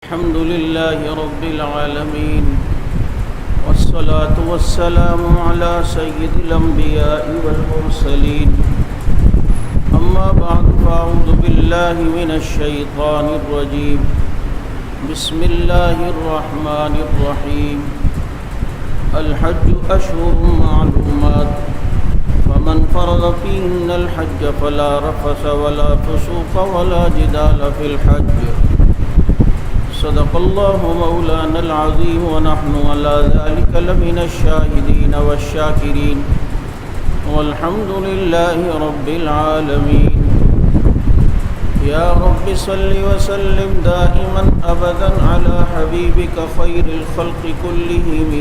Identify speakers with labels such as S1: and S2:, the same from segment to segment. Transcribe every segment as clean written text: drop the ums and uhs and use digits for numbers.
S1: الحمد لله رب العالمين والصلاة والسلام على سيد الأنبياء والمرسلين أما بعد فأعوذ بالله من الشيطان الرجيم بسم الله الرحمن الرحيم الحج أشهر معلومات فمن فرض فيهن الحج فلا رفث ولا فسوق ولا جدال في الحج صدق الله مولانا العظيم ونحن على ذلك لمن الشاهدين والشاكرين والحمد لله رب العالمين يا رب صل وسلم دائما أبدا على حبيبك خير الخلق كلهم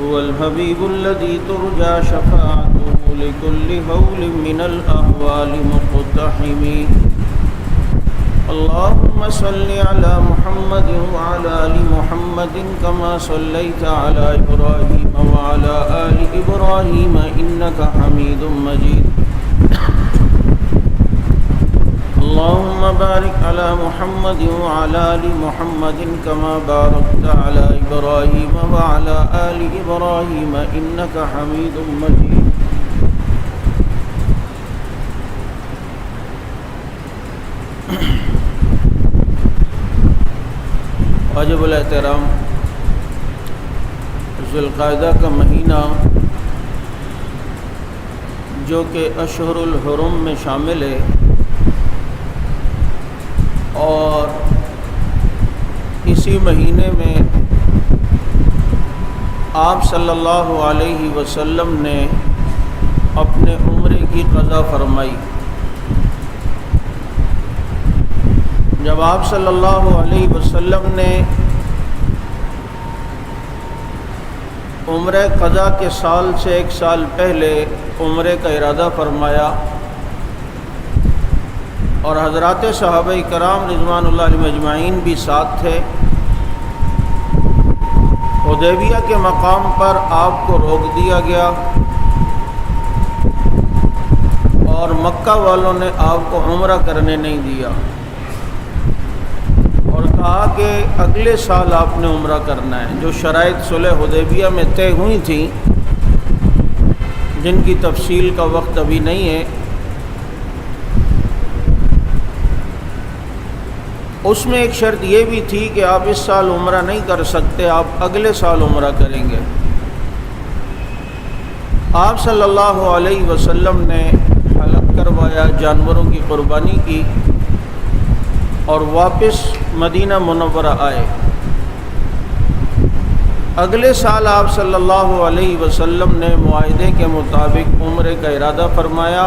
S1: هو الحبيب الذي ترجى شفاعته لكل هول من الأهوال مقتحم اللهم صل على محمد وعلى آل محمد كما صليت على إبراهيم وعلى آل إبراهيم إنك حميد مجيد اللهم بارك على محمد وعلى آل محمد كما باركت على إبراهيم وعلى آل إبراهيم إنك حميد مجيد واجب الاحترام ذوالقعدہ کا مہینہ جو کہ اشہر الحرم میں شامل ہے اور اسی مہینے میں آپ صلی اللہ علیہ وسلم نے اپنے عمرے کی قضا فرمائی۔ جب آپ صلی اللہ علیہ وسلم نے عمرہ قضا کے سال سے ایک سال پہلے عمرے کا ارادہ فرمایا اور حضرات صحابہ کرام رضوان اللہ علیہم اجمعین بھی ساتھ تھے، حدیبیہ کے مقام پر آپ کو روک دیا گیا اور مکہ والوں نے آپ کو عمرہ کرنے نہیں دیا اور کہا کہ اگلے سال آپ نے عمرہ کرنا ہے۔ جو شرائط صلح حدیبیہ میں طے ہوئی تھیں جن کی تفصیل کا وقت ابھی نہیں ہے، اس میں ایک شرط یہ بھی تھی کہ آپ اس سال عمرہ نہیں کر سکتے، آپ اگلے سال عمرہ کریں گے۔ آپ صلی اللہ علیہ وسلم نے حلق کروایا، جانوروں کی قربانی کی اور واپس مدینہ منورہ آئے۔ اگلے سال آپ صلی اللہ علیہ وسلم نے معاہدے کے مطابق عمرے کا ارادہ فرمایا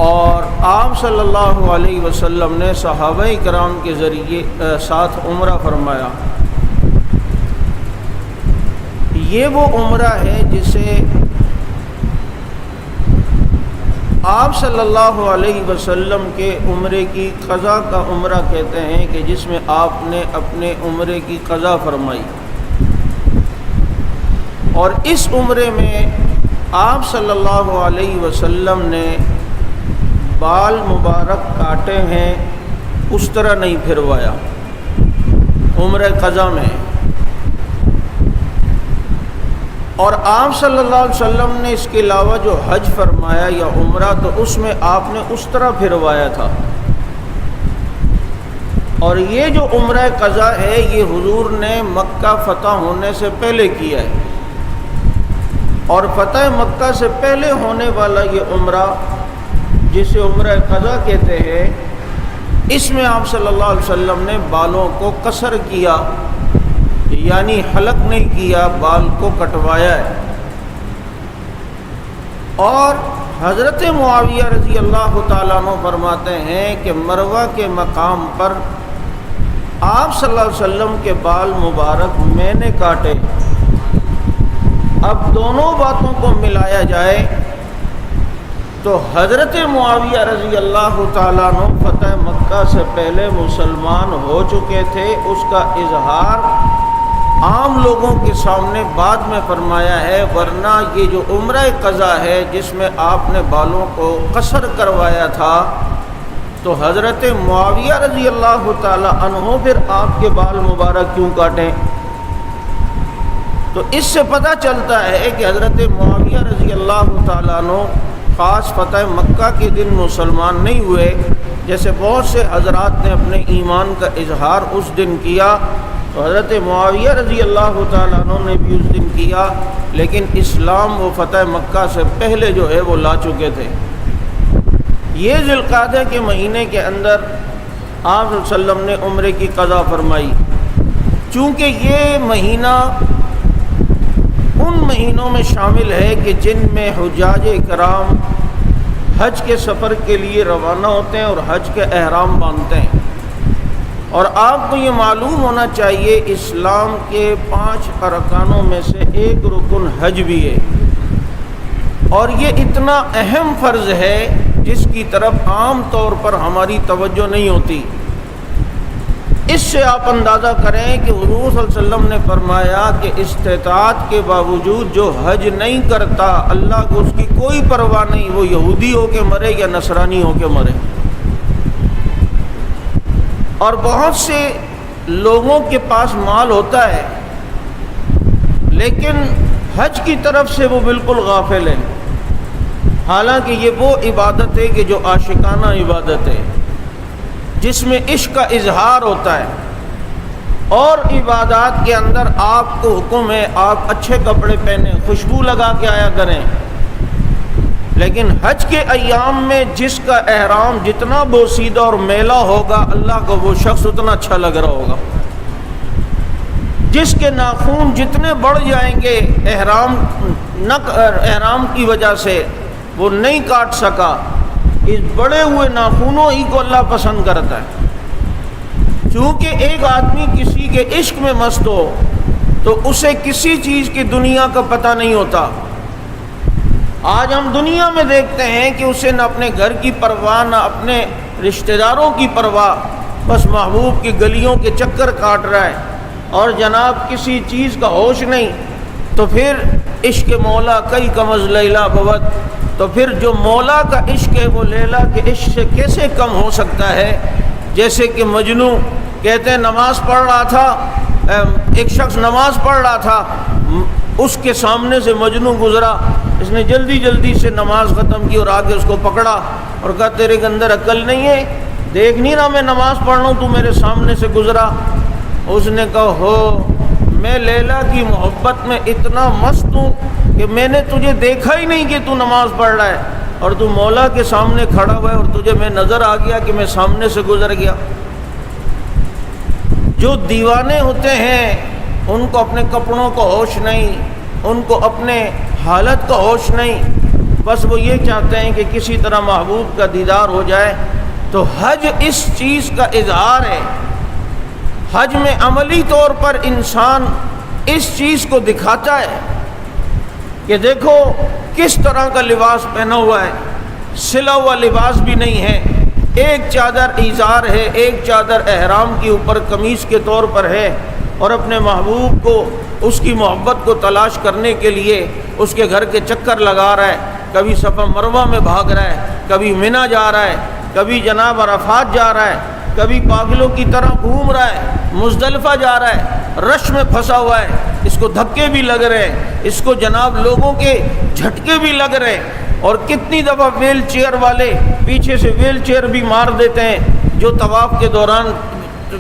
S1: اور آپ صلی اللہ علیہ وسلم نے صحابہ کرام کے ذریعے ساتھ عمرہ فرمایا۔ یہ وہ عمرہ ہے جسے آپ صلی اللہ علیہ وسلم کے عمرے کی قضا کا عمرہ کہتے ہیں کہ جس میں آپ نے اپنے عمرے کی قضا فرمائی، اور اس عمرے میں آپ صلی اللہ علیہ وسلم نے بال مبارک کاٹے ہیں، اس طرح نہیں پھروایا عمرہ قضا میں، اور آپ صلی اللہ علیہ وسلم نے اس کے علاوہ جو حج فرمایا یا عمرہ تو اس میں آپ نے اس طرح پھروایا تھا۔ اور یہ جو عمرہ قضا ہے یہ حضور نے مکہ فتح ہونے سے پہلے کیا ہے، اور فتح مکہ سے پہلے ہونے والا یہ عمرہ جسے عمرہ قضا کہتے ہیں، اس میں آپ صلی اللہ علیہ وسلم نے بالوں کو قصر کیا، یعنی حلق نہیں کیا، بال کو کٹوایا ہے۔ اور حضرت معاویہ رضی اللہ تعالیٰ عنہ فرماتے ہیں کہ مروہ کے مقام پر آپ صلی اللہ علیہ وسلم کے بال مبارک میں نے کاٹے۔ اب دونوں باتوں کو ملایا جائے تو حضرت معاویہ رضی اللہ تعالیٰ عنہ فتح مکہ سے پہلے مسلمان ہو چکے تھے، اس کا اظہار عام لوگوں کے سامنے بعد میں فرمایا ہے، ورنہ یہ جو عمرہ قضا ہے جس میں آپ نے بالوں کو قصر کروایا تھا تو حضرت معاویہ رضی اللہ تعالی عنہ پھر آپ کے بال مبارک کیوں کاٹیں؟ تو اس سے پتہ چلتا ہے کہ حضرت معاویہ رضی اللہ تعالیٰ عنہ خاص فتح مکہ کے دن مسلمان نہیں ہوئے، جیسے بہت سے حضرات نے اپنے ایمان کا اظہار اس دن کیا، تو حضرت معاویہ رضی اللہ تعالیٰ عنہ نے بھی اس دن کیا، لیکن اسلام وہ فتح مکہ سے پہلے جو ہے وہ لا چکے تھے۔ یہ ذی القعدہ کے مہینے کے اندر آپ صلی اللہ علیہ وسلم نے عمرے کی قضا فرمائی، چونکہ یہ مہینہ ان مہینوں میں شامل ہے کہ جن میں حجاج کرام حج کے سفر کے لیے روانہ ہوتے ہیں اور حج کے احرام باندھتے ہیں۔ اور آپ کو یہ معلوم ہونا چاہیے اسلام کے 5 ارکانوں میں سے ایک رکن حج بھی ہے، اور یہ اتنا اہم فرض ہے جس کی طرف عام طور پر ہماری توجہ نہیں ہوتی۔ اس سے آپ اندازہ کریں کہ حضور صلی اللہ علیہ وسلم نے فرمایا کہ استطاعت کے باوجود جو حج نہیں کرتا اللہ کو اس کی کوئی پرواہ نہیں، وہ یہودی ہو کے مرے یا نصرانی ہو کے مرے۔ اور بہت سے لوگوں کے پاس مال ہوتا ہے لیکن حج کی طرف سے وہ بالکل غافل ہے، حالانکہ یہ وہ عبادت ہے کہ جو عاشقانہ عبادت ہے، جس میں عشق کا اظہار ہوتا ہے، اور عبادات کے اندر آپ کو حکم ہے آپ اچھے کپڑے پہنیں، خوشبو لگا کے آیا کریں، لیکن حج کے ایام میں جس کا احرام جتنا بوسیدہ اور میلا ہوگا اللہ کو وہ شخص اتنا اچھا لگ رہا ہوگا، جس کے ناخون جتنے بڑھ جائیں گے احرام کی وجہ سے وہ نہیں کاٹ سکا، اس بڑے ہوئے ناخونوں ہی کو اللہ پسند کرتا ہے۔ چونکہ ایک آدمی کسی کے عشق میں مست ہو تو اسے کسی چیز کی دنیا کا پتہ نہیں ہوتا۔ آج ہم دنیا میں دیکھتے ہیں کہ اسے نہ اپنے گھر کی پرواہ نہ اپنے رشتہ داروں کی پرواہ، بس محبوب کی گلیوں کے چکر کاٹ رہا ہے اور جناب کسی چیز کا ہوش نہیں، تو پھر عشق مولا کئی کمز لیلا بود، تو پھر جو مولا کا عشق ہے وہ لیلا کے عشق سے کیسے کم ہو سکتا ہے؟ جیسے کہ مجنوں کہتے ہیں نماز پڑھ رہا تھا، ایک شخص نماز پڑھ رہا تھا، اس کے سامنے سے مجنوں گزرا، اس نے جلدی جلدی سے نماز ختم کی اور آگے اس کو پکڑا اور کہا تیرے کے اندر عقل نہیں ہے، دیکھ نہیں رہا میں نماز پڑھ رہا ہوں، تو میرے سامنے سے گزرا۔ اس نے کہا ہو میں لیلا کی محبت میں اتنا مست ہوں کہ میں نے تجھے دیکھا ہی نہیں کہ تو نماز پڑھ رہا ہے، اور تو مولا کے سامنے کھڑا ہوا ہے اور تجھے میں نظر آ گیا کہ میں سامنے سے گزر گیا۔ جو دیوانے ہوتے ہیں ان کو اپنے کپڑوں کا ہوش نہیں، ان کو اپنے حالت کا ہوش نہیں، بس وہ یہ چاہتے ہیں کہ کسی طرح محبوب کا دیدار ہو جائے۔ تو حج اس چیز کا اظہار ہے، حج میں عملی طور پر انسان اس چیز کو دکھاتا ہے کہ دیکھو کس طرح کا لباس پہنا ہوا ہے، سلا ہوا لباس بھی نہیں ہے، ایک چادر ایزار ہے، ایک چادر احرام کے اوپر قمیص کے طور پر ہے، اور اپنے محبوب کو اس کی محبت کو تلاش کرنے کے لیے اس کے گھر کے چکر لگا رہا ہے، کبھی صفا مروہ میں بھاگ رہا ہے، کبھی منی جا رہا ہے، کبھی جناب عرفات جا رہا ہے، کبھی پاگلوں کی طرح گھوم رہا ہے، مزدلفہ جا رہا ہے، رش میں پھنسا ہوا ہے، اس کو دھکے بھی لگ رہے ہیں، اس کو جناب لوگوں کے جھٹکے بھی لگ رہے ہیں، اور کتنی دفعہ ویل چیئر والے پیچھے سے ویل چیئر بھی مار دیتے ہیں جو طواف کے دوران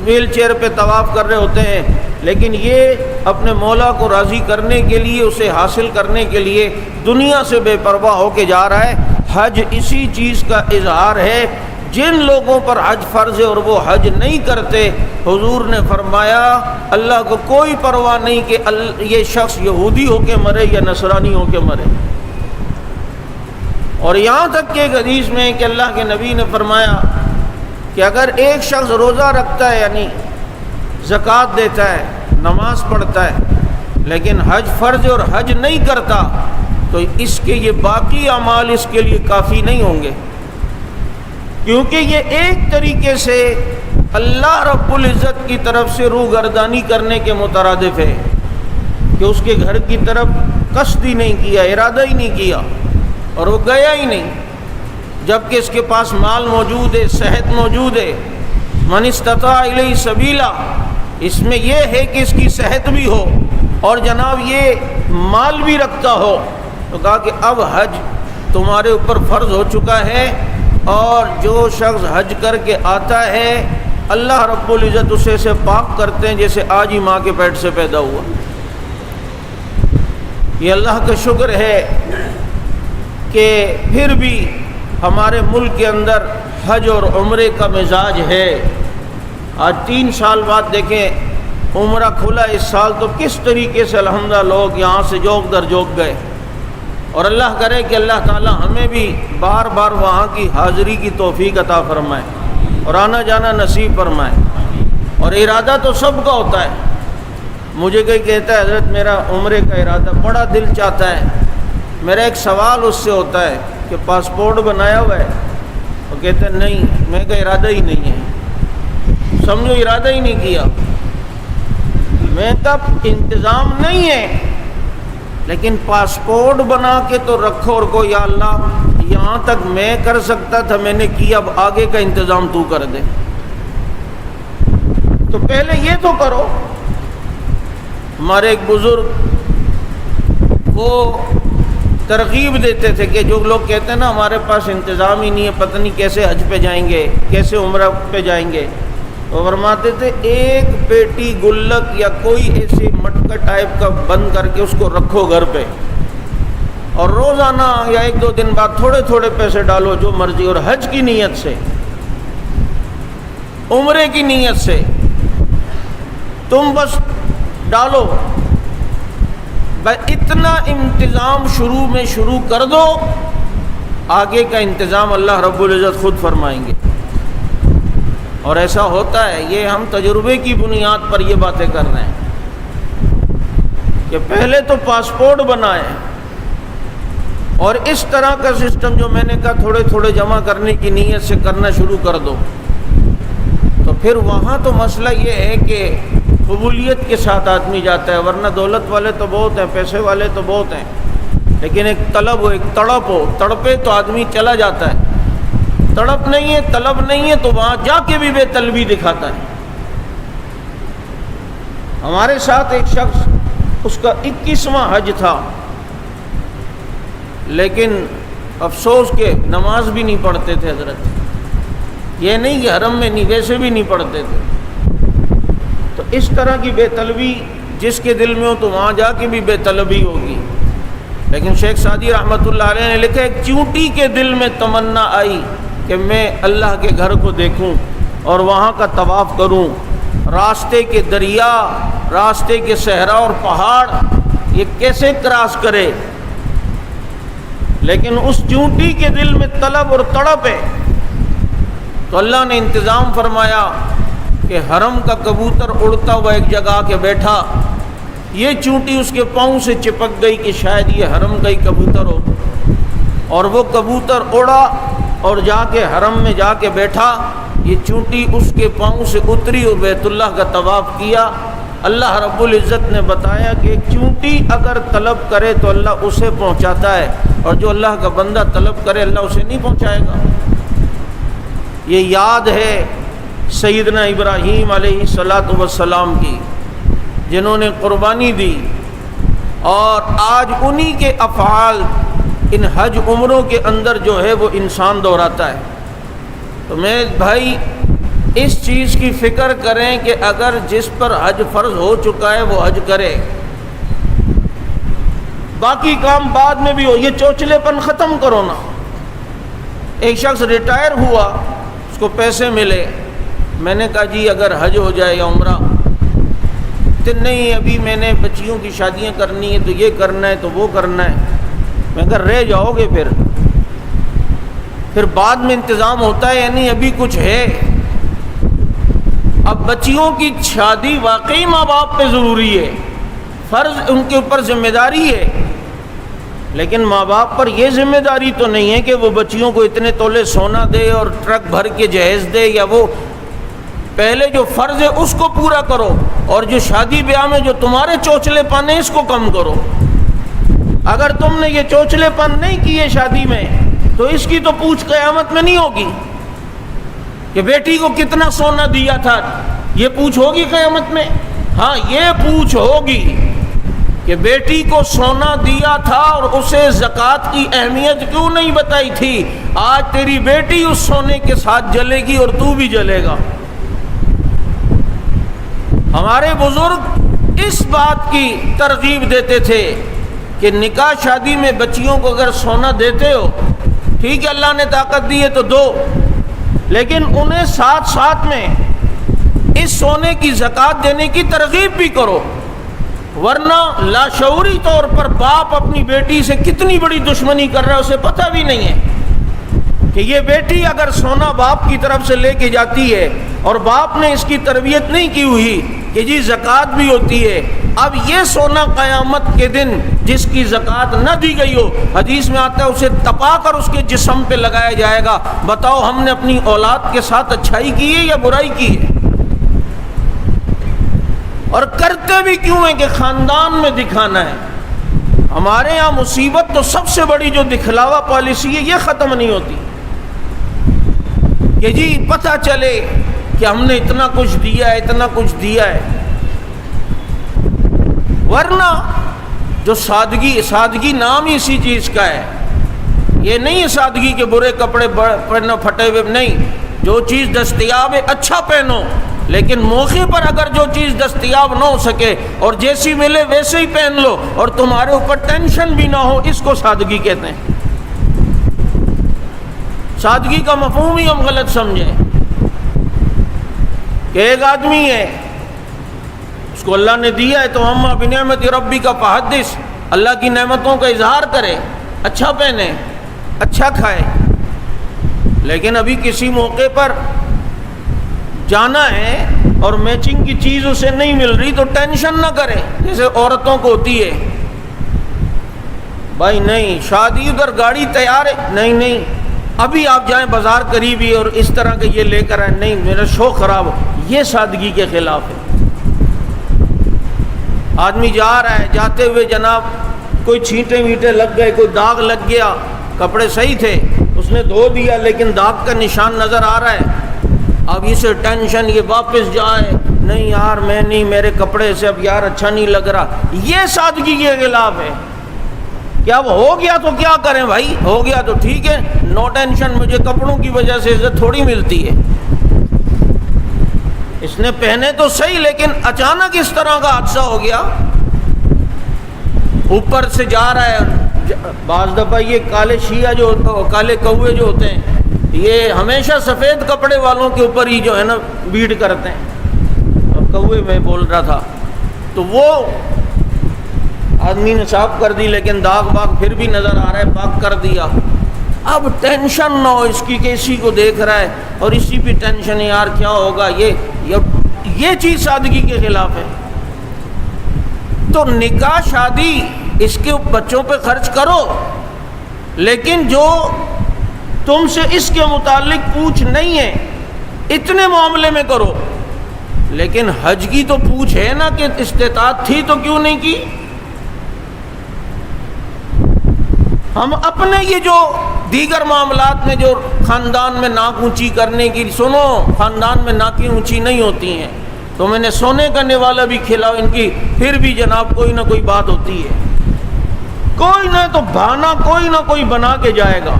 S1: ویل چیئر پہ طواف کر رہے ہوتے ہیں، لیکن یہ اپنے مولا کو راضی کرنے کے لیے، اسے حاصل کرنے کے لیے دنیا سے بے پرواہ ہو کے جا رہا ہے۔ حج اسی چیز کا اظہار ہے۔ جن لوگوں پر حج فرض ہے اور وہ حج نہیں کرتے، حضور نے فرمایا اللہ کو کوئی پرواہ نہیں کہ یہ شخص یہودی ہو کے مرے یا نصرانی ہو کے مرے۔ اور یہاں تک کہ ایک حدیث میں کہ اللہ کے نبی نے فرمایا کہ اگر ایک شخص روزہ رکھتا ہے یعنی زکوٰۃ دیتا ہے، نماز پڑھتا ہے، لیکن حج فرض ہے اور حج نہیں کرتا، تو اس کے یہ باقی اعمال اس کے لیے کافی نہیں ہوں گے، کیونکہ یہ ایک طریقے سے اللہ رب العزت کی طرف سے روگردانی کرنے کے مترادف ہے کہ اس کے گھر کی طرف قصد ہی نہیں کیا، ارادہ ہی نہیں کیا، اور وہ گیا ہی نہیں۔ جبکہ اس کے پاس مال موجود ہے، صحت موجود ہے. من استطاع الیہ سبیلا، اس میں یہ ہے کہ اس کی صحت بھی ہو اور جناب یہ مال بھی رکھتا ہو. تو کہا کہ اب حج تمہارے اوپر فرض ہو چکا ہے، اور جو شخص حج کر کے آتا ہے اللہ رب العزت اسے سے پاک کرتے ہیں جیسے آج ہی ماں کے پیٹ سے پیدا ہوا. یہ اللہ کا شکر ہے کہ پھر بھی ہمارے ملک کے اندر حج اور عمرے کا مزاج ہے. آج 3 سال بعد دیکھیں عمرہ کھلا اس سال، تو کس طریقے سے الحمدللہ لوگ یہاں سے جوک در جوک گئے. اور اللہ کرے کہ اللہ تعالی ہمیں بھی بار بار وہاں کی حاضری کی توفیق عطا فرمائے اور آنا جانا نصیب فرمائے. اور ارادہ تو سب کا ہوتا ہے. مجھے کوئی کہتا ہے حضرت میرا عمرے کا ارادہ بڑا دل چاہتا ہے، میرا ایک سوال اس سے ہوتا ہے کہ پاسپورٹ بنایا ہوا ہے؟ وہ کہتے ہیں نہیں. میں کا ارادہ ہی نہیں ہے. سمجھو ارادہ ہی نہیں کیا. میں کب انتظام نہیں ہے، لیکن پاسپورٹ بنا کے تو رکھو اور کو یا اللہ یہاں تک میں کر سکتا تھا میں نے کیا، اب آگے کا انتظام تو کر دے. تو پہلے یہ تو کرو. ہمارے ایک بزرگ وہ ترغیب دیتے تھے کہ جو لوگ کہتے ہیں نا ہمارے پاس انتظام ہی نہیں ہے، پتہ نہیں کیسے حج پہ جائیں گے، کیسے عمرہ پہ جائیں گے، وہ فرماتے تھے ایک پیٹی گلک یا کوئی ایسے مٹکا ٹائپ کا بند کر کے اس کو رکھو گھر پہ، اور روزانہ یا 1-2 دن بعد تھوڑے تھوڑے پیسے ڈالو جو مرضی، اور حج کی نیت سے، عمرے کی نیت سے تم بس ڈالو. بس اتنا انتظام شروع میں شروع کر دو، آگے کا انتظام اللہ رب العزت خود فرمائیں گے. اور ایسا ہوتا ہے. یہ ہم تجربے کی بنیاد پر یہ باتیں کر رہے ہیں کہ پہلے تو پاسپورٹ بنائیں، اور اس طرح کا سسٹم جو میں نے کہا تھوڑے تھوڑے جمع کرنے کی نیت سے کرنا شروع کر دو. تو پھر وہاں تو مسئلہ یہ ہے کہ قبولیت کے ساتھ آدمی جاتا ہے، ورنہ دولت والے تو بہت ہیں، پیسے والے تو بہت ہیں، لیکن ایک طلب ہو، ایک تڑپ ہو، تڑپے تو آدمی چلا جاتا ہے. تڑپ نہیں ہے، طلب نہیں ہے، تو وہاں جا کے بھی بے طلبی دکھاتا ہے. ہمارے ساتھ ایک شخص، اس کا 21واں حج تھا، لیکن افسوس کہ نماز بھی نہیں پڑھتے تھے حضرت. یہ نہیں کہ حرم میں نہیں، ویسے بھی نہیں پڑھتے تھے. تو اس طرح کی بے طلبی جس کے دل میں ہو تو وہاں جا کے بھی بے طلبی ہوگی. لیکن شیخ سعدی رحمۃ اللہ علیہ نے لکھا ایک چونٹی کے دل میں تمنا آئی کہ میں اللہ کے گھر کو دیکھوں اور وہاں کا طواف کروں. راستے کے دریا، راستے کے صحرا اور پہاڑ یہ کیسے کراس کرے، لیکن اس چونٹی کے دل میں طلب اور تڑپ ہے. تو اللہ نے انتظام فرمایا کہ حرم کا کبوتر اڑتا ہوا ایک جگہ آ کے بیٹھا. یہ چونٹی اس کے پاؤں سے چپک گئی کہ شاید یہ حرم کا ہی کبوتر ہو، اور وہ کبوتر اڑا اور جا کے حرم میں جا کے بیٹھا. یہ چونٹی اس کے پاؤں سے اتری اور بیت اللہ کا طواف کیا. اللہ رب العزت نے بتایا کہ چونٹی اگر طلب کرے تو اللہ اسے پہنچاتا ہے، اور جو اللہ کا بندہ طلب کرے اللہ اسے نہیں پہنچائے گا. یہ یاد ہے سیدنا ابراہیم علیہ الصلاۃ والسلام کی، جنہوں نے قربانی دی، اور آج انہی کے افعال ان حج عمروں کے اندر جو ہے وہ انسان دہراتا ہے. تو میں بھائی اس چیز کی فکر کریں کہ اگر جس پر حج فرض ہو چکا ہے وہ حج کرے، باقی کام بعد میں بھی ہو. یہ چوچلے پن ختم کرو نا. ایک شخص ریٹائر ہوا، اس کو پیسے ملے، میں نے کہا جی اگر حج ہو جائے یا عمرہ، تو نہیں ابھی میں نے بچیوں کی شادیاں کرنی ہے تو یہ کرنا ہے تو وہ کرنا ہے. میں کہا رہ جاؤ گے پھر بعد میں انتظام ہوتا ہے یا نہیں، ابھی کچھ ہے. اب بچیوں کی شادی واقعی ماں باپ پہ ضروری ہے، فرض ان کے اوپر ذمہ داری ہے، لیکن ماں باپ پر یہ ذمہ داری تو نہیں ہے کہ وہ بچیوں کو اتنے تولے سونا دے اور ٹرک بھر کے جہیز دے. یا وہ پہلے جو فرض ہے اس کو پورا کرو، اور جو شادی بیاہ میں جو تمہارے چوچلے پن ہیں اس کو کم کرو. اگر تم نے یہ چوچلے پن نہیں کیے شادی میں تو اس کی تو پوچھ قیامت میں نہیں ہوگی کہ بیٹی کو کتنا سونا دیا تھا، یہ پوچھ ہوگی قیامت میں؟ ہاں یہ پوچھ ہوگی کہ بیٹی کو سونا دیا تھا اور اسے زکوٰۃ کی اہمیت کیوں نہیں بتائی تھی، آج تیری بیٹی اس سونے کے ساتھ جلے گی اور تو بھی جلے گا۔ ہمارے بزرگ اس بات کی ترغیب دیتے تھے کہ نکاح شادی میں بچیوں کو اگر سونا دیتے ہو ٹھیک ہے، اللہ نے طاقت دی ہے تو دو، لیکن انہیں ساتھ ساتھ میں اس سونے کی زکوٰۃ دینے کی ترغیب بھی کرو، ورنہ لاشعوری طور پر باپ اپنی بیٹی سے کتنی بڑی دشمنی کر رہا ہے اسے پتہ بھی نہیں ہے کہ یہ بیٹی اگر سونا باپ کی طرف سے لے کے جاتی ہے اور باپ نے اس کی تربیت نہیں کی ہوئی کہ جی زکوٰۃ بھی ہوتی ہے، اب یہ سونا قیامت کے دن جس کی زکوٰۃ نہ دی گئی ہو، حدیث میں آتا ہے اسے تپا کر اس کے جسم پہ لگایا جائے گا۔ بتاؤ ہم نے اپنی اولاد کے ساتھ اچھائی کی ہے یا برائی کی ہے؟ اور کرتے بھی کیوں ہیں کہ خاندان میں دکھانا ہے۔ ہمارے ہاں مصیبت تو سب سے بڑی جو دکھلاوا پالیسی ہے یہ ختم نہیں ہوتی کہ جی پتہ چلے کہ ہم نے اتنا کچھ دیا ہے، اتنا کچھ دیا ہے، ورنہ جو سادگی نام ہی اسی چیز کا ہے۔ یہ نہیں ہے سادگی کے برے کپڑے پہننا پھٹے ہوئے، نہیں، جو چیز دستیاب ہے اچھا پہنو، لیکن موقع پر اگر جو چیز دستیاب نہ ہو سکے اور جیسی ملے ویسے ہی پہن لو اور تمہارے اوپر ٹینشن بھی نہ ہو، اس کو سادگی کہتے ہیں۔ سادگی کا مفہوم ہی ہم غلط سمجھیں کہ ایک آدمی ہے، اس کو اللہ نے دیا ہے تو اما بنعمت ربی کا فحدث، اللہ کی نعمتوں کا اظہار کرے، اچھا پہنے، اچھا کھائے، لیکن ابھی کسی موقع پر جانا ہے اور میچنگ کی چیز اسے نہیں مل رہی تو ٹینشن نہ کرے جیسے عورتوں کو ہوتی ہے، بھائی نہیں شادی ادھر گاڑی تیار ہے، نہیں ابھی آپ جائیں بازار قریب ہی اور اس طرح کے یہ لے کر آئیں، نہیں میرا شوق خراب ہو، یہ سادگی کے خلاف ہے۔ آدمی جا رہا ہے، جاتے ہوئے جناب کوئی چھینٹے ویٹے لگ گئے، کوئی داغ لگ گیا، کپڑے صحیح تھے اس نے دھو دیا لیکن داغ کا نشان نظر آ رہا ہے، اب اسے ٹینشن، یہ واپس جائے، نہیں یار میں نہیں، میرے کپڑے سے اب یار اچھا نہیں لگ رہا، یہ سادگی کے خلاف ہے۔ کیا وہ ہو گیا تو کیا کریں بھائی، ہو گیا تو ٹھیک ہے، نو ٹینشن، مجھے کپڑوں کی وجہ سے عزت تھوڑی ملتی ہے۔ اس نے پہنے تو صحیح لیکن اچانک اس طرح کا حادثہ ہو گیا، اوپر سے جا رہا ہے، بعض دفعہ یہ کالے شیعہ جو کالے کوے جو ہوتے ہیں یہ ہمیشہ سفید کپڑے والوں کے اوپر ہی جو ہے نا بیٹ کرتے ہیں، اب کوے میں بول رہا تھا تو وہ آدمی نے صاف کر دی لیکن داغ باغ پھر بھی نظر آ رہا ہے، پاک کر دیا۔ اب ٹینشن نہ ہو اس کی کہ اسی کو دیکھ رہا ہے اور اسی پہ ٹینشن ہے، یار کیا ہوگا، یہ چیز سادگی کے خلاف ہے۔ تو نکاح شادی اس کے بچوں پہ خرچ کرو، لیکن جو تم سے اس کے متعلق پوچھ نہیں ہے اتنے معاملے میں کرو، لیکن حج کی تو پوچھ ہے نا کہ استطاعت تھی تو کیوں نہیں کی۔ ہم اپنے یہ جو دیگر معاملات میں جو خاندان میں ناک اونچی کرنے کی، سنو خاندان میں ناکیں اونچی نہیں ہوتی ہیں، تو میں نے سونے کا نوالا بھی کھلاؤ ان کی، پھر بھی جناب کوئی نہ کوئی بات ہوتی ہے، کوئی نہ تو بہانہ کوئی نہ کوئی بنا کے جائے گا۔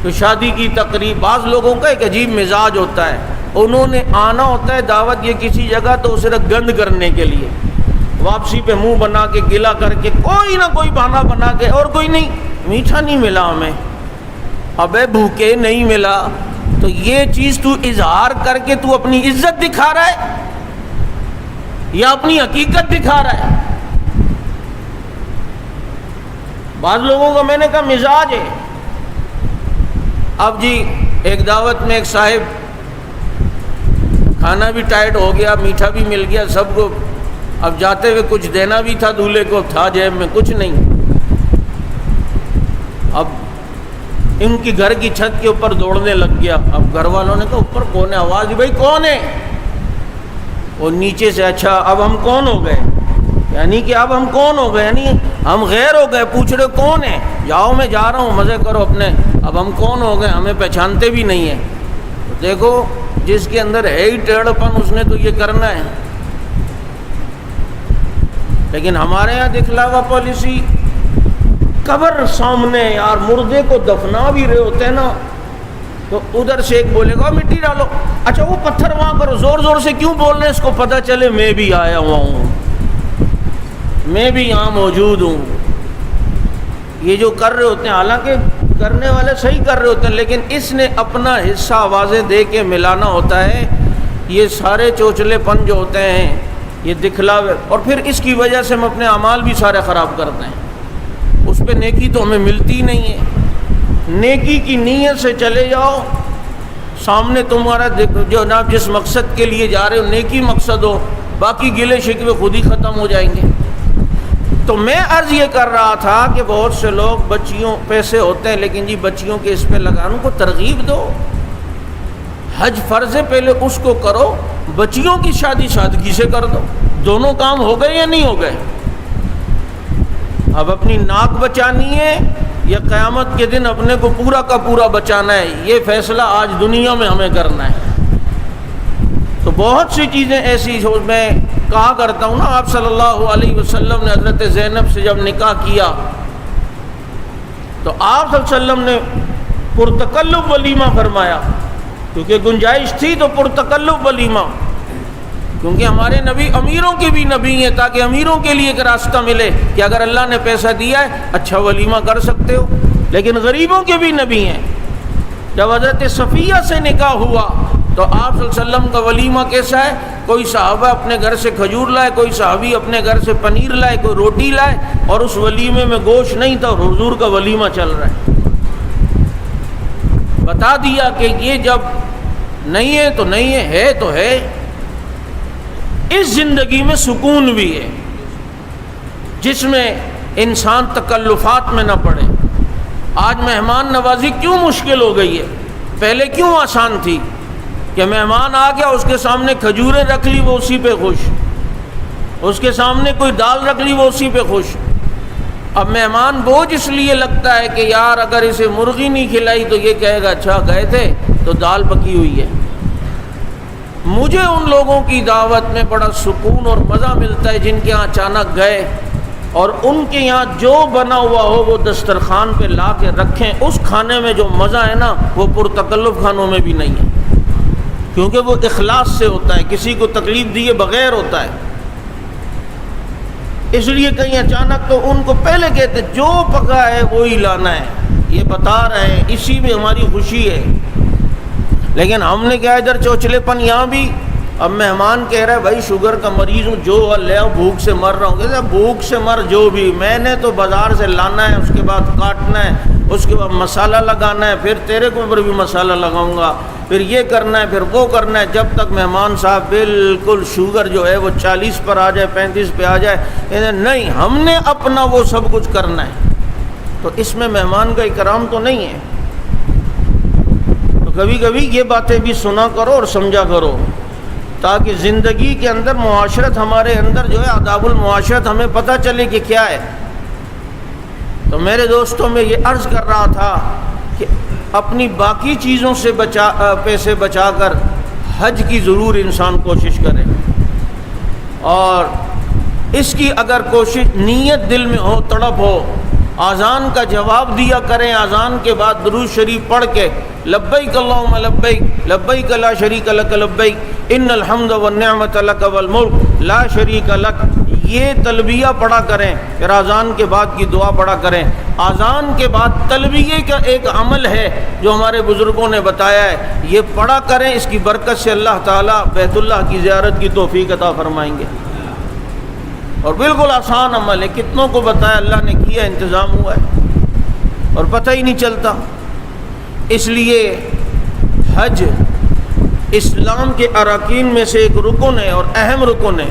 S1: تو شادی کی تقریب، بعض لوگوں کا ایک عجیب مزاج ہوتا ہے، انہوں نے آنا ہوتا ہے دعوت یہ کسی جگہ تو صرف گند کرنے کے لیے، واپسی پہ منہ بنا کے گلا کر کے کوئی نہ کوئی بہانہ بنا کے، اور کوئی نہیں، میٹھا نہیں ملا ہمیں، ابے بھوکے نہیں ملا، تو یہ چیز تو اظہار کر کے تو اپنی عزت دکھا رہا ہے یا اپنی حقیقت دکھا رہا ہے؟ بعض لوگوں کا میں نے کہا مزاج ہے، اب جی ایک دعوت میں ایک صاحب، کھانا بھی ٹائٹ ہو گیا، میٹھا بھی مل گیا سب کو، اب جاتے ہوئے کچھ دینا بھی تھا، دولہے کو تھا جیب میں کچھ نہیں، اب ان کی گھر کی چھت کے اوپر دوڑنے لگ گیا، اب گھر والوں نے کہا اوپر کون ہے، آواز بھائی کون ہے، وہ نیچے سے، اچھا اب ہم کون ہو گئے، یعنی کہ اب ہم کون ہو گئے؟ یعنی ہم غیر ہو گئے، پوچھ رہے کون ہیں؟ جاؤ میں جا رہا ہوں، مزے کرو اپنے، اب ہم کون ہو گئے؟ ہمیں پہچانتے بھی نہیں ہیں۔ تو دیکھو جس کے اندر ہے ہی ٹیڑھ پن، اس نے تو یہ کرنا ہے۔ لیکن ہمارے یہاں دکھلاوا پالیسی، قبر سامنے، یار مردے کو دفنا بھی رہے ہوتے ہیں نا، تو ادھر سے ایک بولے گا مٹی ڈالو، اچھا وہ پتھر وہاں کرو، زور زور سے کیوں بول رہے ہیں؟ اس کو پتہ چلے میں بھی آیا ہوا ہوں، میں بھی یہاں موجود ہوں۔ یہ جو کر رہے ہوتے ہیں، حالانکہ کرنے والے صحیح کر رہے ہوتے ہیں، لیکن اس نے اپنا حصہ آوازیں دے کے ملانا ہوتا ہے۔ یہ سارے چوچلے پن جو ہوتے ہیں، یہ دکھلاوے، اور پھر اس کی وجہ سے ہم اپنے اعمال بھی سارے خراب کرتے ہیں۔ اس پہ نیکی تو ہمیں ملتی نہیں ہے۔ نیکی کی نیت سے چلے جاؤ، سامنے تمہارا جو جناب جس مقصد کے لیے جا رہے ہو نیکی مقصد ہو، باقی گلے شکوے خود ہی ختم ہو جائیں گے۔ تو میں عرض یہ کر رہا تھا کہ بہت سے لوگ بچیوں پیسے ہوتے ہیں، لیکن جی بچیوں کے اس پہ لگانے کو ترغیب دو۔ حج فرض ہے، پہلے اس کو کرو، بچیوں کی شادی سادگی سے کر دو۔ دونوں کام ہو گئے یا نہیں ہو گئے؟ اب اپنی ناک بچانی ہے یا قیامت کے دن اپنے کو پورا کا پورا بچانا ہے، یہ فیصلہ آج دنیا میں ہمیں کرنا ہے۔ تو بہت سی چیزیں ایسی جو میں کہا کرتا ہوں نا، آپ صلی اللہ علیہ وسلم نے حضرت زینب سے جب نکاح کیا تو آپ صلی اللہ علیہ وسلم نے پرتکلف ولیمہ فرمایا، کیونکہ گنجائش تھی تو پرتکلف ولیمہ، کیونکہ ہمارے نبی امیروں کے بھی نبی ہیں، تاکہ امیروں کے لیے ایک راستہ ملے کہ اگر اللہ نے پیسہ دیا ہے اچھا ولیمہ کر سکتے ہو، لیکن غریبوں کے بھی نبی ہیں۔ جب حضرت صفیہ سے نکاح ہوا تو آپ صلی اللہ علیہ وسلم کا ولیمہ کیسا ہے؟ کوئی صحابہ اپنے گھر سے کھجور لائے، کوئی صحابی اپنے گھر سے پنیر لائے، کوئی روٹی لائے، اور اس ولیمے میں گوشت نہیں تھا اور حضور کا ولیمہ چل رہا ہے۔ بتا دیا کہ یہ جب نہیں ہے تو نہیں ہے تو ہے۔ اس زندگی میں سکون بھی ہے جس میں انسان تکلفات میں نہ پڑے۔ آج مہمان نوازی کیوں مشکل ہو گئی ہے؟ پہلے کیوں آسان تھی کہ مہمان آ گیا، اس کے سامنے کھجوریں رکھ لی وہ اسی پہ خوش، اس کے سامنے کوئی دال رکھ لی وہ اسی پہ خوش۔ اب مہمان بوجھ اس لیے لگتا ہے کہ یار اگر اسے مرغی نہیں کھلائی تو یہ کہے گا اچھا گئے تھے تو دال پکی ہوئی ہے۔ مجھے ان لوگوں کی دعوت میں بڑا سکون اور مزہ ملتا ہے جن کے یہاں اچانک گئے اور ان کے یہاں جو بنا ہوا ہو وہ دسترخوان پہ لا کے رکھیں۔ اس کھانے میں جو مزہ ہے نا وہ پرتکلف کھانوں میں بھی نہیں ہے، کیونکہ وہ اخلاص سے ہوتا ہے، کسی کو تکلیف دیے بغیر ہوتا ہے۔ اس لیے کہیں اچانک تو ان کو پہلے کہتے جو پکا ہے وہی لانا ہے، یہ بتا رہے ہیں، اسی میں ہماری خوشی ہے۔ لیکن ہم نے کیا ادھر چوچلے پن یہاں بھی۔ اب مہمان کہہ رہا ہے بھائی شوگر کا مریض ہوں، جو لے آؤ، بھوک سے مر رہا ہوں۔ کہتے ہیں بھوک سے مر، جو بھی، میں نے تو بازار سے لانا ہے، اس کے بعد کاٹنا ہے، اس کے بعد مسالہ لگانا ہے، پھر تیرے کو اوپر بھی مسالہ لگاؤں گا، پھر یہ کرنا ہے، پھر وہ کرنا ہے، جب تک مہمان صاحب بالکل شوگر جو ہے وہ 40 پر آ جائے، 35 پہ آ جائے۔ کہتے ہیں نہیں، ہم نے اپنا وہ سب کچھ کرنا ہے۔ تو اس میں مہمان کا اکرام تو نہیں ہے۔ تو کبھی کبھی یہ باتیں بھی سنا کرو اور سمجھا کرو، تاکہ زندگی کے اندر معاشرت، ہمارے اندر جو ہے آداب المعاشرت ہمیں پتہ چلے کہ کیا ہے۔ تو میرے دوستوں میں یہ عرض کر رہا تھا کہ اپنی باقی چیزوں سے پیسے بچا کر حج کی ضرور انسان کوشش کرے، اور اس کی اگر کوشش نیت دل میں ہو، تڑپ ہو، اذان کا جواب دیا کریں، اذان کے بعد درود شریف پڑھ کے لبیک اللہم لبیک لبیک لا شریک لک لبیک ان الحمد والنعمت لک والملک لا شریک لک، یہ تلبیہ پڑھا کریں، پھر اذان کے بعد کی دعا پڑھا کریں۔ اذان کے بعد تلبیہ کا ایک عمل ہے جو ہمارے بزرگوں نے بتایا ہے، یہ پڑھا کریں، اس کی برکت سے اللہ تعالیٰ بیت اللہ کی زیارت کی توفیق عطا فرمائیں گے۔ اور بالکل آسان عمل ہے، کتنوں کو بتایا، اللہ نے کیا، انتظام ہوا ہے اور پتہ ہی نہیں چلتا۔ اس لیے حج اسلام کے اراکین میں سے ایک رکن ہے اور اہم رکن ہے،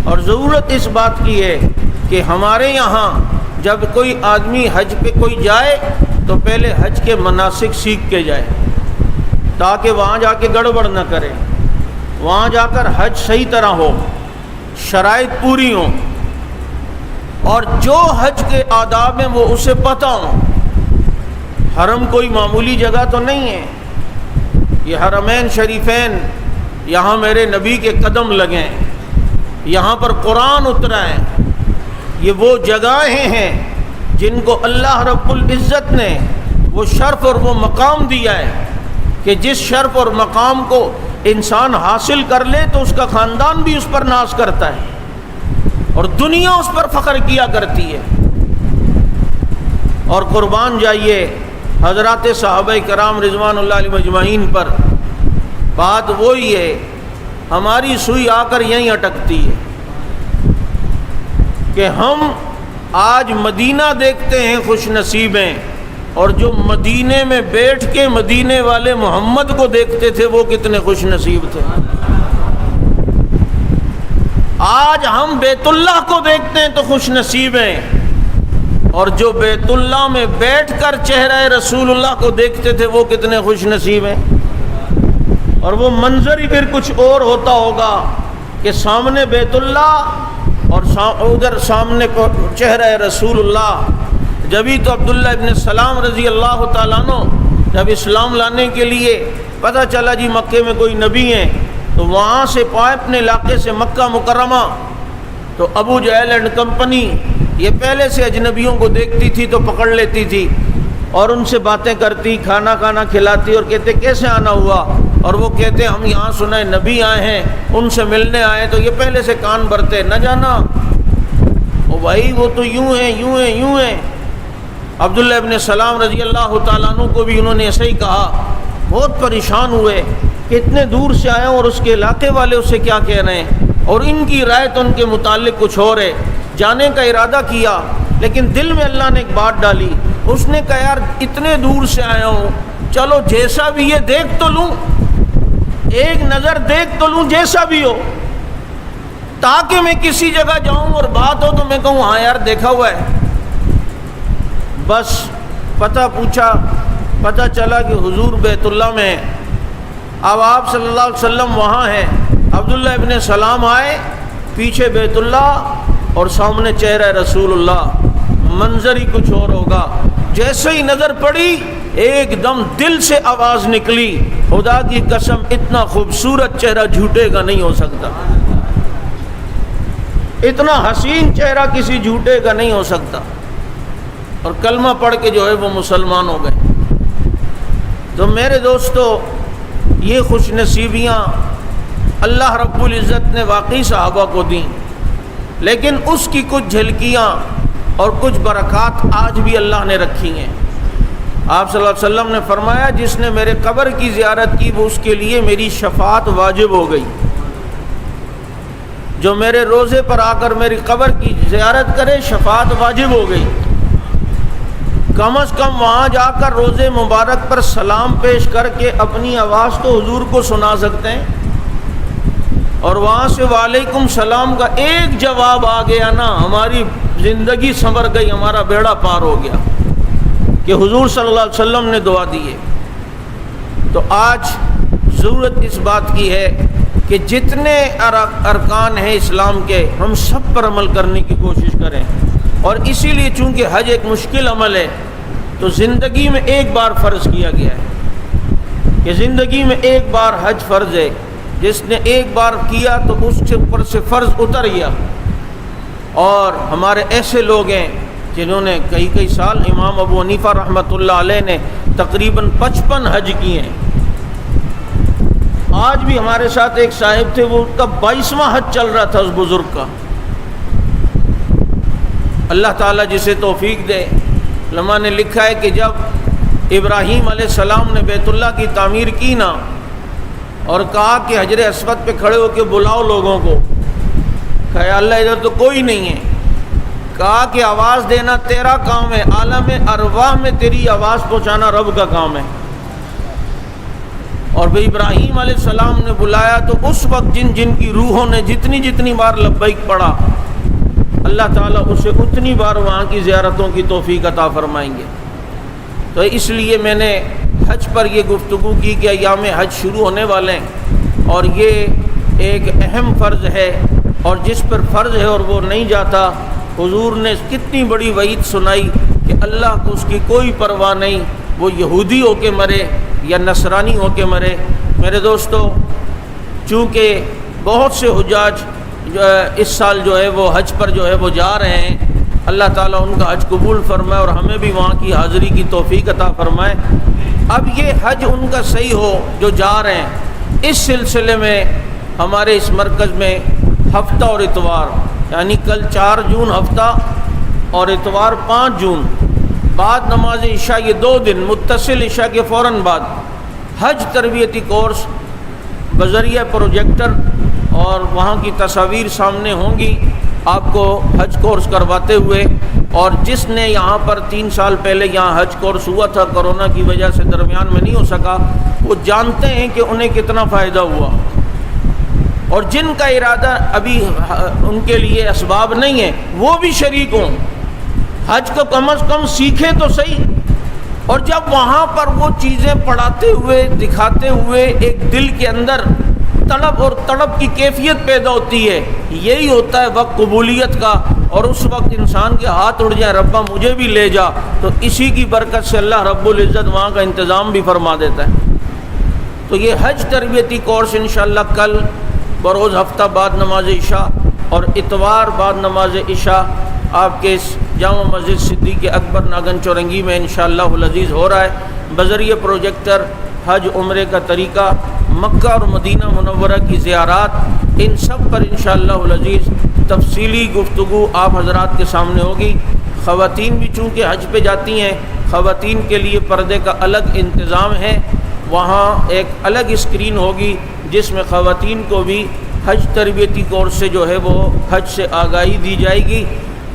S1: اور ضرورت اس بات کی ہے کہ ہمارے یہاں جب کوئی آدمی حج پہ کوئی جائے تو پہلے حج کے مناسک سیکھ کے جائے، تاکہ وہاں جا کے گڑبڑ نہ کرے، وہاں جا کر حج صحیح طرح ہو، شرائط پوری ہوں۔ اور جو حج کے آداب ہیں وہ اسے پتہ ہوں۔ حرم کوئی معمولی جگہ تو نہیں ہے، یہ حرمین شریفین، یہاں میرے نبی کے قدم لگیں، یہاں پر قرآن اترا ہے، یہ وہ جگہیں ہیں جن کو اللہ رب العزت نے وہ شرف اور وہ مقام دیا ہے کہ جس شرف اور مقام کو انسان حاصل کر لے تو اس کا خاندان بھی اس پر ناز کرتا ہے اور دنیا اس پر فخر کیا کرتی ہے۔ اور قربان جائیے حضرات صحابہ کرام رضوان اللہ علیہ مجمعین پر، بات وہی ہے، ہماری سوئی آ کر یہیں اٹکتی ہے کہ ہم آج مدینہ دیکھتے ہیں خوش نصیب ہیں، اور جو مدینے میں بیٹھ کے مدینے والے محمد کو دیکھتے تھے وہ کتنے خوش نصیب تھے۔ آج ہم بیت اللہ کو دیکھتے ہیں تو خوش نصیب ہیں، اور جو بیت اللہ میں بیٹھ کر چہرہ رسول اللہ کو دیکھتے تھے وہ کتنے خوش نصیب ہیں۔ اور وہ منظر ہی پھر کچھ اور ہوتا ہوگا کہ سامنے بیت اللہ اور ادھر سامنے چہرہ رسول اللہ۔ جبھی تو عبداللہ ابن سلام رضی اللہ تعالیٰ عنہ جب اسلام لانے کے لیے پتہ چلا جی مکے میں کوئی نبی ہیں، تو وہاں سے پائے اپنے علاقے سے مکہ مکرمہ، تو ابو جہل اینڈ کمپنی یہ پہلے سے اجنبیوں کو دیکھتی تھی تو پکڑ لیتی تھی اور ان سے باتیں کرتی، کھانا کھلاتی، اور کہتے کیسے آنا ہوا، اور وہ کہتے ہم یہاں سنا نبی آئے ہیں ان سے ملنے آئے، تو یہ پہلے سے کان بھرتے نہ جانا او بھائی وہ تو یوں ہیں۔ عبداللہ ابن سلام رضی اللہ تعالیٰ عنہ کو بھی انہوں نے ایسے ہی کہا، بہت پریشان ہوئے کہ اتنے دور سے آئے اور اس کے علاقے والے اسے کیا کہہ رہے ہیں، اور ان کی رائے تو ان کے متعلق کچھ اور ہے۔ جانے کا ارادہ کیا لیکن دل میں اللہ نے ایک بات ڈالی، اس نے کہا یار اتنے دور سے آیا ہوں، چلو جیسا بھی یہ دیکھ تو لوں، ایک نظر دیکھ تو لوں جیسا بھی ہو، تاکہ میں کسی جگہ جاؤں اور بات ہو تو میں کہوں ہاں یار دیکھا ہوا ہے۔ بس پتہ پوچھا، پتہ چلا کہ حضور بیت اللہ میں ہیں۔ اب آپ صلی اللہ علیہ وسلم وہاں ہیں، عبداللہ ابن سلام آئے، پیچھے بیت اللہ اور سامنے چہرہ رسول اللہ، منظر ہی کچھ اور ہوگا۔ جیسے ہی نظر پڑی ایک دم دل سے آواز نکلی، خدا کی قسم اتنا خوبصورت چہرہ جھوٹے کا نہیں ہو سکتا، اتنا حسین چہرہ کسی جھوٹے کا نہیں ہو سکتا، اور کلمہ پڑھ کے جو ہے وہ مسلمان ہو گئے۔ تو میرے دوستو یہ خوش نصیبیاں اللہ رب العزت نے واقعی صحابہ کو دیں، لیکن اس کی کچھ جھلکیاں اور کچھ برکات آج بھی اللہ نے رکھی ہیں۔ آپ صلی اللہ علیہ وسلم نے فرمایا جس نے میرے قبر کی زیارت کی وہ اس کے لیے میری شفاعت واجب ہو گئی، جو میرے روضے پر آ کر میری قبر کی زیارت کرے شفاعت واجب ہو گئی۔ کم از کم وہاں جا کر روضے مبارک پر سلام پیش کر کے اپنی آواز تو حضور کو سنا سکتے ہیں، اور وہاں سے وعلیکم السلام کا ایک جواب آ گیا نا، ہماری زندگی سنور گئی، ہمارا بیڑا پار ہو گیا کہ حضور صلی اللہ علیہ وسلم نے دعا دی ہے۔ تو آج ضرورت اس بات کی ہے کہ جتنے ارکان ہیں اسلام کے ہم سب پر عمل کرنے کی کوشش کریں، اور اسی لیے چونکہ حج ایک مشکل عمل ہے تو زندگی میں ایک بار فرض کیا گیا ہے کہ زندگی میں ایک بار حج فرض ہے، جس نے ایک بار کیا تو اس کے اوپر سے فرض اتر گیا۔ اور ہمارے ایسے لوگ ہیں جنہوں نے کئی سال، امام ابو حنیفہ رحمۃ اللہ علیہ نے تقریباً 55 حج کیے ہیں۔ آج بھی ہمارے ساتھ ایک صاحب تھے، وہ کا 22واں حج چل رہا تھا اس بزرگ کا۔ اللہ تعالیٰ جسے توفیق دے، علماء نے لکھا ہے کہ جب ابراہیم علیہ السلام نے بیت اللہ کی تعمیر کی نا، اور کہا کہ حجر اسود پہ کھڑے ہو کے بلاؤ لوگوں کو، کہا اللہ ادھر تو کوئی نہیں ہے، کہا کہ آواز دینا تیرا کام ہے، عالم ارواح میں تیری آواز پہنچانا رب کا کام ہے۔ اور بھئی ابراہیم علیہ السلام نے بلایا تو اس وقت جن کی روحوں نے جتنی بار لبیک پڑھا، اللہ تعالیٰ اسے اتنی بار وہاں کی زیارتوں کی توفیق عطا فرمائیں گے۔ تو اس لیے میں نے حج پر یہ گفتگو کی کہ ایام حج شروع ہونے والے ہیں، اور یہ ایک اہم فرض ہے، اور جس پر فرض ہے اور وہ نہیں جاتا حضور نے کتنی بڑی وعید سنائی کہ اللہ کو اس کی کوئی پرواہ نہیں، وہ یہودی ہو کے مرے یا نصرانی ہو کے مرے۔ میرے دوستو، چونکہ بہت سے حجاج اس سال جو ہے وہ حج پر جو ہے وہ جا رہے ہیں، اللہ تعالیٰ ان کا حج قبول فرمائے اور ہمیں بھی وہاں کی حاضری کی توفیق عطا فرمائے۔ اب یہ حج ان کا صحیح ہو جو جا رہے ہیں، اس سلسلے میں ہمارے اس مرکز میں ہفتہ اور اتوار، یعنی کل 4 جون ہفتہ اور اتوار 5 جون، بعد نماز عشاء، یہ 2 دن متصل عشاء کے فوراً بعد حج تربیتی کورس بذریعہ پروجیکٹر اور وہاں کی تصاویر سامنے ہوں گی آپ کو حج کورس کرواتے ہوئے۔ اور جس نے یہاں پر 3 سال پہلے یہاں حج کورس ہوا تھا، کرونا کی وجہ سے درمیان میں نہیں ہو سکا، وہ جانتے ہیں کہ انہیں کتنا فائدہ ہوا، اور جن کا ارادہ ابھی ان کے لیے اسباب نہیں ہے وہ بھی شریک ہوں، حج کو کم از کم سیکھیں تو صحیح۔ اور جب وہاں پر وہ چیزیں پڑھاتے ہوئے دکھاتے ہوئے ایک دل کے اندر طلب اور تڑپ کی کیفیت پیدا ہوتی ہے، یہی ہوتا ہے وقت قبولیت کا، اور اس وقت انسان کے ہاتھ اڑ جائے، ربا مجھے بھی لے جا، تو اسی کی برکت سے اللہ رب العزت وہاں کا انتظام بھی فرما دیتا ہے۔ تو یہ حج تربیتی کورس انشاءاللہ کل بروز ہفتہ بعد نماز عشاء اور اتوار بعد نماز عشاء آپ کے اس جامع مسجد صدیق اکبر ناگن چورنگی میں انشاءاللہ العزیز ہو رہا ہے۔ بذریعہ پروجیکٹر حج عمرے کا طریقہ، مکہ اور مدینہ منورہ کی زیارات، ان سب پر انشاءاللہ العزیز تفصیلی گفتگو آپ حضرات کے سامنے ہوگی۔ خواتین بھی چونکہ حج پہ جاتی ہیں، خواتین کے لیے پردے کا الگ انتظام ہے، وہاں ایک الگ اسکرین ہوگی جس میں خواتین کو بھی حج تربیتی کورس سے جو ہے وہ حج سے آگاہی دی جائے گی۔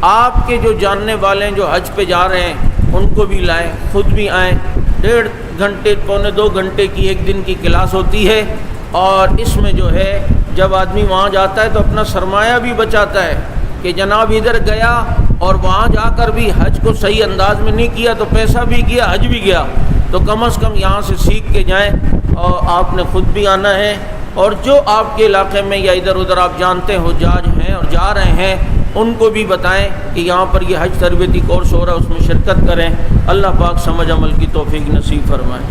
S1: آپ کے جو جاننے والے ہیں جو حج پہ جا رہے ہیں ان کو بھی لائیں، خود بھی آئیں۔ 1.5 گھنٹے پونے 2 گھنٹے کی ایک دن کی کلاس ہوتی ہے، اور اس میں جو ہے جب آدمی وہاں جاتا ہے تو اپنا سرمایہ بھی بچاتا ہے کہ جناب ادھر گیا اور وہاں جا کر بھی حج کو صحیح انداز میں نہیں کیا تو پیسہ بھی گیا، حج بھی گیا، تو کم از کم یہاں سے سیکھ کے جائیں، اور آپ نے خود بھی آنا ہے، اور جو آپ کے علاقے میں یا ادھر ادھر آپ جانتے ہیں حجاج ہیں اور جا رہے ہیں ان کو بھی بتائیں کہ یہاں پر یہ حج تربیتی کورس ہو رہا ہے، اس میں شرکت کریں۔ اللہ پاک سمجھ عمل کی توفیق نصیب فرمائے۔